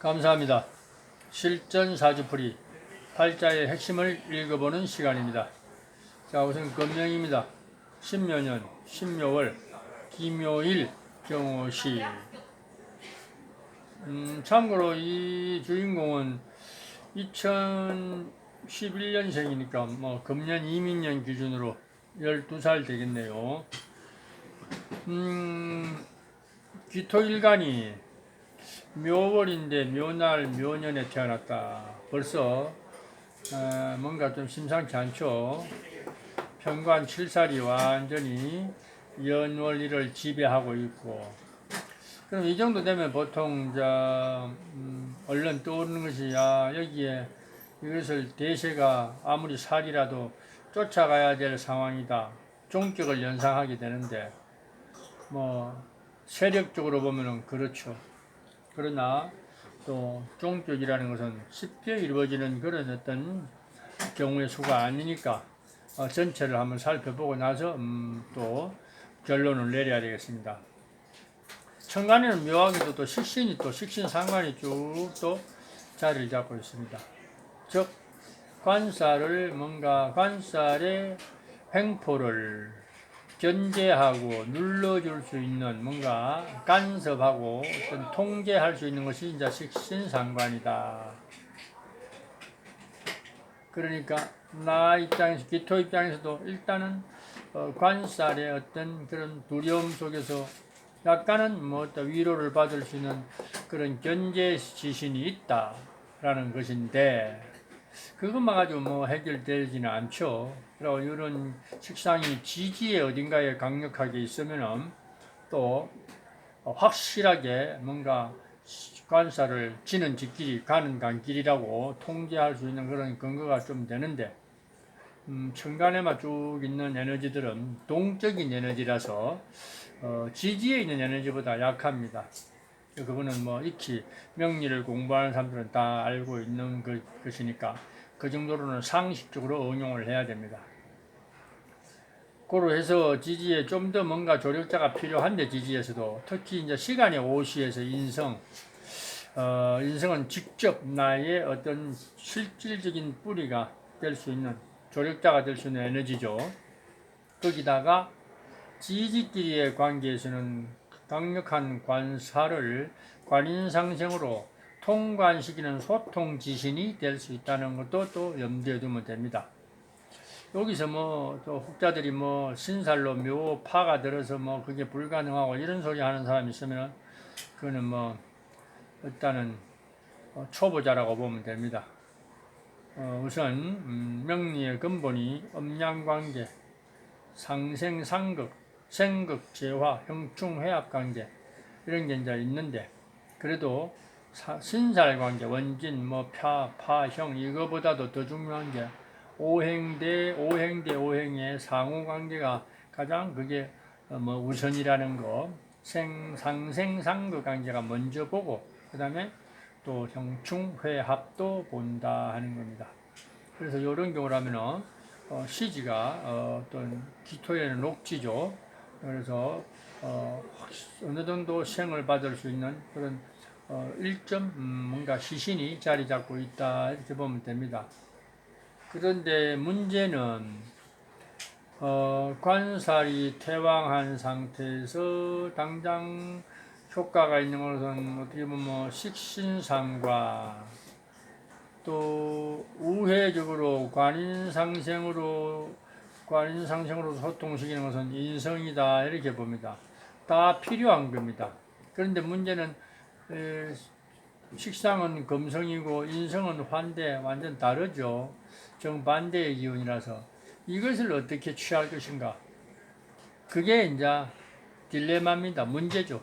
감사합니다. 실전 사주풀이 팔자의 핵심을 읽어보는 시간입니다. 자, 우선 금명입니다. 신묘년, 신묘월, 기묘일, 경호시. 참고로 이 주인공은 2011년생이니까 금년 이민년 기준으로 12살 되겠네요. 기토일간이 묘월인데 묘날 묘년에 태어났다. 벌써 뭔가 좀 심상치 않죠. 편관 7살이 완전히 연월일을 지배하고 있고, 그럼 이 정도 되면 보통 얼른 떠오르는 것이 여기에 이것을 대세가 아무리 살이라도 쫓아가야 될 상황이다. 종격을 연상하게 되는데 세력적으로 보면은 그렇죠. 그러나 또 종격이라는 것은 쉽게 이루어지는 그런 어떤 경우의 수가 아니니까 전체를 한번 살펴보고 나서 또 결론을 내려야 되겠습니다. 천간에는 묘하게도 또 식신상관이 쭉 또 자리를 잡고 있습니다. 즉 관살을 관살의 횡포를 견제하고 눌러줄 수 있는 간섭하고 어떤 통제할 수 있는 것이 이제 식신상관이다. 그러니까 기토 입장에서도 일단은 관살의 어떤 그런 두려움 속에서 약간은 위로를 받을 수 있는 그런 견제 지신이 있다라는 것인데, 그것만 가지고 해결되지는 않죠. 그리고 이런 식상이 지지에 어딘가에 강력하게 있으면은 또 확실하게 관사를 지는 지길이 가는 간길이라고 통제할 수 있는 그런 근거가 좀 되는데, 천간에만 쭉 있는 에너지들은 동적인 에너지라서 지지에 있는 에너지보다 약합니다. 그거는 익히 명리를 공부하는 사람들은 다 알고 있는 것이니까 그 정도로는 상식적으로 응용을 해야 됩니다. 그로 해서 지지에 좀 더 조력자가 필요한데, 지지에서도 특히 이제 시간의 오시에서 인성은 직접 나의 어떤 실질적인 뿌리가 될 수 있는, 조력자가 될 수 있는 에너지죠. 거기다가 지지끼리의 관계에서는 강력한 관사를 관인상생으로 통관시키는 소통지신이 될 수 있다는 것도 또 염두에 두면 됩니다. 여기서 또 혹자들이 신살로 묘파가 들어서 그게 불가능하고 이런 소리 하는 사람이 있으면 그거는 일단은 초보자라고 보면 됩니다. 우선 명리의 근본이 음양관계, 상생상극, 생극재화, 형충회합관계 이런 게 이제 있는데, 그래도 신살관계, 원진, 파형 이거보다도 더 중요한 게 오행의 상호관계가 가장 그게 우선이라는 거. 상생상극 관계가 먼저 보고 그 다음에 또 형충회합도 본다 하는 겁니다. 그래서 이런 경우라면은 시지가 어떤 기토에는 녹지죠. 그래서 어느 정도 생을 받을 수 있는 그런 일점 시신이 자리 잡고 있다 이렇게 보면 됩니다. 그런데 문제는 관살이 퇴왕한 상태에서 당장 효과가 있는 것은 어떻게 보면 식신상과 또 우회적으로 관인상생으로 소통시키는 것은 인성이다 이렇게 봅니다. 다 필요한 겁니다. 그런데 문제는 식상은 금성이고 인성은 환대, 완전 다르죠. 정반대의 기운이라서 이것을 어떻게 취할 것인가, 그게 이제 딜레마입니다. 문제죠.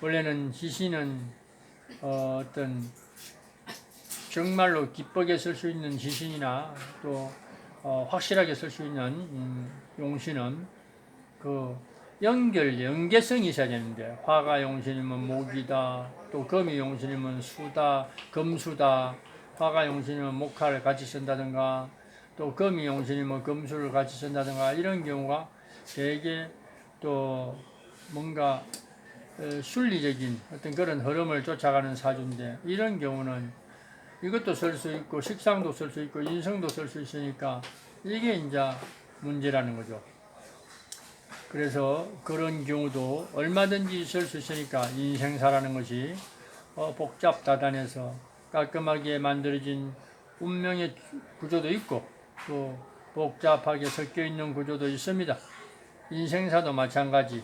원래는 지신은 어떤 정말로 기쁘게 쓸 수 있는 지신이나 또 확실하게 쓸 수 있는 용신은 그 연계성이 있어야 되는데, 화가 용신이면 목이다, 또 금이 용신이면 수다, 금수다, 화가 용신이면 목화를 같이 쓴다든가, 또 금이 용신이면 금수를 같이 쓴다든가, 이런 경우가 되게 또 순리적인 어떤 그런 흐름을 쫓아가는 사주인데, 이런 경우는 이것도 쓸 수 있고 식상도 쓸 수 있고 인성도 쓸 수 있으니까 이게 이제 문제라는 거죠. 그래서 그런 경우도 얼마든지 쓸 수 있으니까 인생사라는 것이 복잡다단해서 깔끔하게 만들어진 운명의 구조도 있고 또 복잡하게 섞여 있는 구조도 있습니다. 인생사도 마찬가지.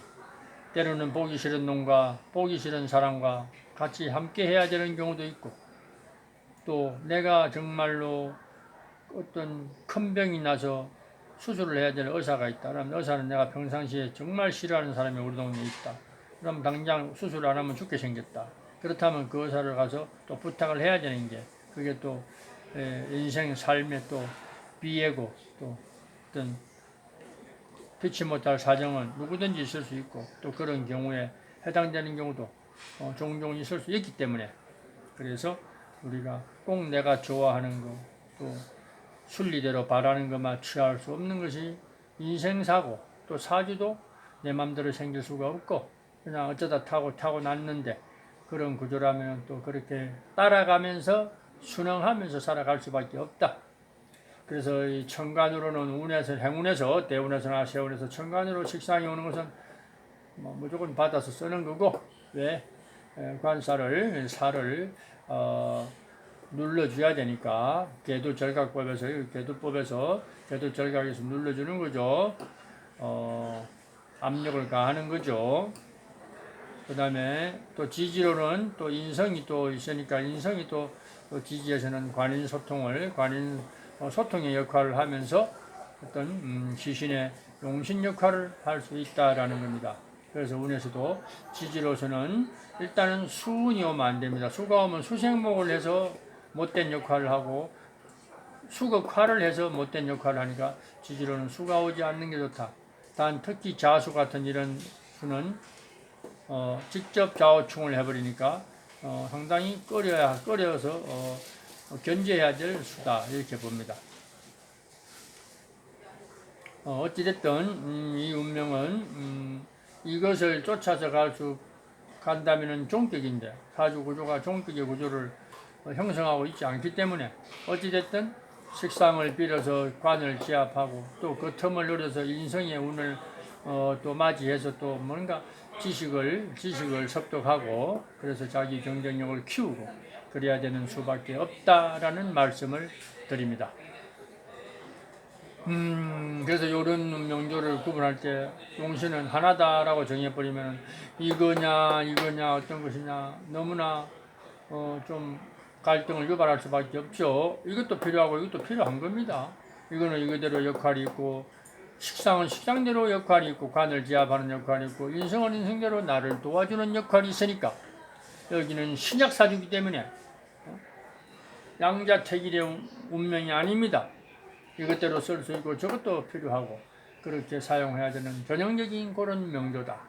때로는 보기 싫은 놈과 보기 싫은 사람과 같이 함께 해야 되는 경우도 있고, 또 내가 정말로 어떤 큰 병이 나서 수술을 해야 될 의사가 있다. 그러면 의사는 내가 평상시에 정말 싫어하는 사람이 우리 동네에 있다. 그럼 당장 수술 안 하면 죽게 생겼다. 그렇다면 그 의사를 가서 또 부탁을 해야 되는 게, 그게 또 인생 삶의 또 비애고, 또 어떤 피치 못할 사정은 누구든지 있을 수 있고, 또 그런 경우에 해당되는 경우도 종종 있을 수 있기 때문에, 그래서 우리가 꼭 내가 좋아하는 거, 또 순리대로 바라는 것만 취할 수 없는 것이 인생사고, 또 사주도 내 맘대로 생길 수가 없고 그냥 어쩌다 타고났는데, 그런 구조라면 또 그렇게 따라가면서 순응하면서 살아갈 수밖에 없다. 그래서 이 천간으로는 운에서, 행운에서, 대운에서나 세운에서 천간으로 식상이 오는 것은 무조건 받아서 쓰는 거고, 왜? 살을 눌러줘야 되니까, 계도절각법에서, 계도법에서 계도절각에서 눌러주는 거죠. 압력을 가하는 거죠. 그 다음에 또 지지로는 또 인성이 또 있으니까, 인성이 또 지지에서는 소통의 역할을 하면서 어떤 시신의 용신 역할을 할 수 있다라는 겁니다. 그래서 운에서도 지지로서는 일단은 수운이 오면 안 됩니다. 수가 오면 수생목을 해서 못된 역할을 하고, 수극화를 해서 못된 역할을 하니까 지지로는 수가 오지 않는 게 좋다. 단 특히 자수 같은 이런 수는 직접 좌우충을 해버리니까 상당히 꺼려서 견제해야 될 수다, 이렇게 봅니다. 어찌됐든 이 운명은 이것을 쫓아서 간다면은 종격인데, 사주 구조가 종격의 구조를 형성하고 있지 않기 때문에, 어찌됐든 식상을 빌어서 관을 제압하고, 또 그 틈을 노려서 인성의 운을 또 맞이해서 또 뭔가 지식을 습득하고, 그래서 자기 경쟁력을 키우고 그래야 되는 수밖에 없다라는 말씀을 드립니다. 그래서 이런 명조를 구분할 때 용신은 하나다라고 정해버리면 이거냐 어떤 것이냐 너무나 좀 갈등을 유발할 수밖에 없죠. 이것도 필요하고 이것도 필요한 겁니다. 이거는 이거대로 역할이 있고, 식상은 식상대로 역할이 있고, 관을 제압하는 역할이 있고, 인성은 인성대로 나를 도와주는 역할이 있으니까, 여기는 신약사주이기 때문에 양자택일의 운명이 아닙니다. 이것대로 쓸 수 있고 저것도 필요하고 그렇게 사용해야 되는 전형적인 그런 명조다.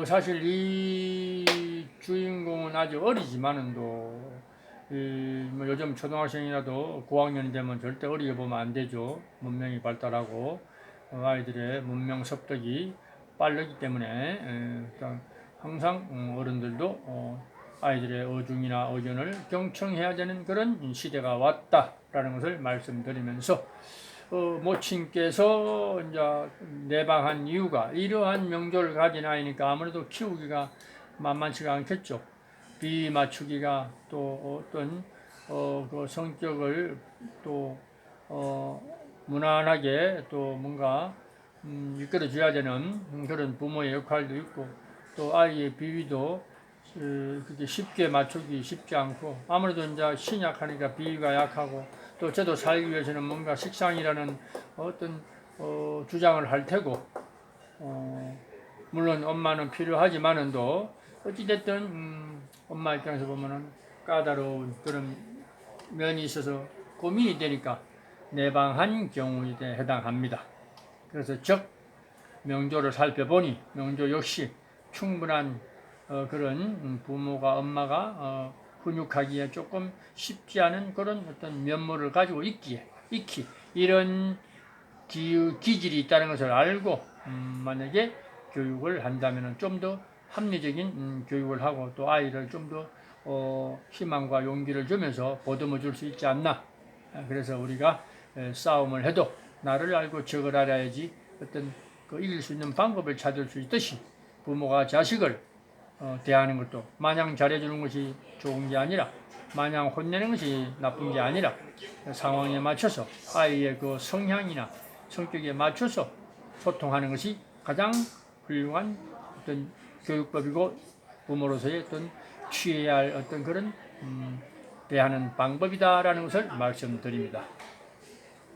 사실 이 주인공은 아주 어리지만은도 요즘 초등학생이라도 고학년이 되면 절대 어리게 보면 안 되죠. 문명이 발달하고 아이들의 문명 습득이 빠르기 때문에 항상 어른들도 아이들의 어중이나 의견을 경청해야 되는 그런 시대가 왔다라는 것을 말씀드리면서, 모친께서 이제 내방한 이유가 이러한 명조를 가진 아이니까 아무래도 키우기가 만만치가 않겠죠. 비 맞추기가, 또 어떤 그 성격을 또 무난하게 또 뭔가 이끌어줘야 되는 그런 부모의 역할도 있고, 또 아이의 비위도 그게 쉽게 맞추기 쉽지 않고, 아무래도 이제 신약하니까 비위가 약하고, 또 저도 살기 위해서는 뭔가 식상이라는 어떤 주장을 할 테고, 물론 엄마는 필요하지만은도 어찌됐든 엄마 입장에서 보면은 까다로운 그런 면이 있어서 고민이 되니까 내방한 경우에 해당합니다. 그래서 즉 명조를 살펴보니 명조 역시 충분한 그런 부모가, 엄마가 훈육하기에 조금 쉽지 않은 그런 어떤 면모를 가지고 있기에 이런 기질이 있다는 것을 알고 만약에 교육을 한다면 좀 더 합리적인 교육을 하고 또 아이를 좀 더 희망과 용기를 주면서 보듬어 줄 수 있지 않나. 그래서 우리가 싸움을 해도 나를 알고 적을 알아야지 어떤 이길 수 있는 방법을 찾을 수 있듯이 부모가 자식을 대하는 것도 마냥 잘해주는 것이 좋은 게 아니라 마냥 혼내는 것이 나쁜 게 아니라 상황에 맞춰서 아이의 그 성향이나 성격에 맞춰서 소통하는 것이 가장 훌륭한 어떤 교육법이고 부모로서의 어떤 취해야 할 어떤 그런 대하는 방법이다라는 것을 말씀드립니다.